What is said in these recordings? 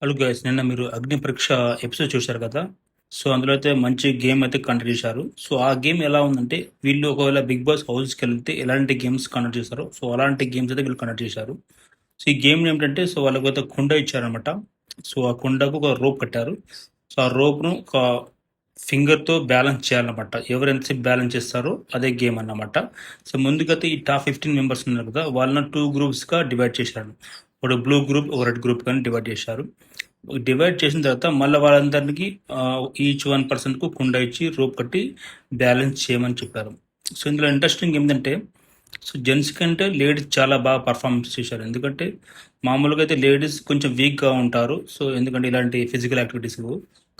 Hello guys, నిన్న మీరు అగ్ని పరీక్ష ఎపిసోడ్ చూశారు కదా. సో అందులో అయితే మంచి గేమ్ అయితే కండక్ట్ చేశారు. సో ఆ గేమ్ ఎలా ఉందంటే, వీళ్ళు ఒకవేళ బిగ్ బాస్ హౌస్కి వెళ్తే ఎలాంటి గేమ్స్ కండక్ట్ చేస్తారో, సో అలాంటి గేమ్స్ అయితే వీళ్ళు కండక్ట్ చేశారు. సో ఈ గేమ్ ఏమిటంటే, సో వాళ్ళకైతే కుండ ఇచ్చారనమాట. సో ఆ కుండకు ఒక రోప్ కట్టారు. సో ఆ రోప్ను ఒక ఫింగర్తో బ్యాలెన్స్ చేయాలన్నమాట. ఎవరు ఎంతసేపు బ్యాలెన్స్ చేస్తారో అదే గేమ్ అన్నమాట. సో ముందుకైతే ఈ టాప్ 15 మెంబర్స్ ఉన్నారు కదా, వాళ్ళని 2 గ్రూప్స్గా డివైడ్ చేశారు. ఒక బ్లూ గ్రూప్, ఒక రెడ్ గ్రూప్ కానీ డివైడ్ చేశారు. డివైడ్ చేసిన తర్వాత మళ్ళీ వాళ్ళందరికీ ఈచ్ 1 పర్సన్కు కుండ ఇచ్చి రోప్ కట్టి బ్యాలెన్స్ చేయమని చెప్పారు. సో ఇందులో ఇంట్రెస్టింగ్ ఏంటంటే, సో జెంట్స్ కంటే లేడీస్ చాలా బాగా పర్ఫార్మెన్స్ చేశారు. ఎందుకంటే మామూలుగా అయితే లేడీస్ కొంచెం వీక్గా ఉంటారు. సో ఎందుకంటే ఇలాంటి ఫిజికల్ యాక్టివిటీస్,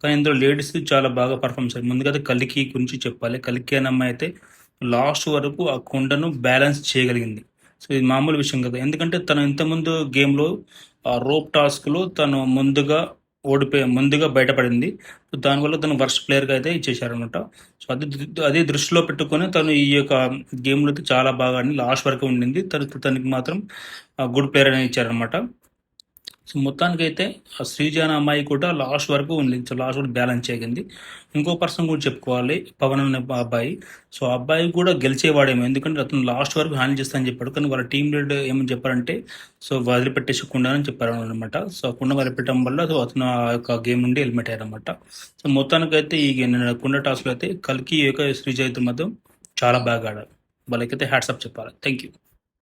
కానీ ఇందులో లేడీస్ చాలా బాగా పర్ఫార్మెన్స్ చేశారు. ముందుగా అయితే కలికి గురించి చెప్పాలి. కలికి అనే అమ్మాయి అయితే లాస్ట్ వరకు ఆ కుండను బ్యాలెన్స్ చేయగలిగింది. సో ఇది మామూలు విషయం కదా, ఎందుకంటే తను ఇంతకుముందు గేమ్లో ఆ రోప్ టాస్క్లో తను ముందుగా బయటపడింది. సో దానివల్ల తను వర్స్ట్ ప్లేయర్గా అయితే ఇచ్చేసారనమాట. సో అది దృష్టిలో పెట్టుకొని తను ఈ యొక్క గేమ్లో అయితే చాలా బాగా ఆడి లాస్ట్ వరకు ఉండింది. తనకి మాత్రం గుడ్ ప్లేయర్ అని ఇచ్చారనమాట. సో మొత్తానికైతే ఆ శ్రీజ అనే అమ్మాయి కూడా లాస్ట్ వరకు ఉంది. సో లాస్ట్ వరకు బ్యాలెన్స్ చేయగలిగింది. ఇంకో పర్సన్ కూడా చెప్పుకోవాలి, పవన్ అనే అబ్బాయి. సో ఆ అబ్బాయి కూడా గెలిచేవాడేమో, ఎందుకంటే అతను లాస్ట్ వరకు హ్యాండిల్ చేస్తానని చెప్పాడు. కానీ వాళ్ళ టీం లీడ్ ఏమని చెప్పారంటే, సో వదిలిపెట్టేసి కుండానని చెప్పారు అనమాట. సో ఆ కుండ వదిలిపెట్టడం వల్ల సో అతను ఆ యొక్క గేమ్ నుండి హెల్మెట్ అయ్యారనమాట. సో మొత్తానికైతే ఈ కుండ టాస్క్లో అయితే కలికి యొక్క శ్రీజ అయితే మాత్రం చాలా బాగా ఆడారు. వాళ్ళకైతే హ్యాట్సాప్ చెప్పాలి. Thank you.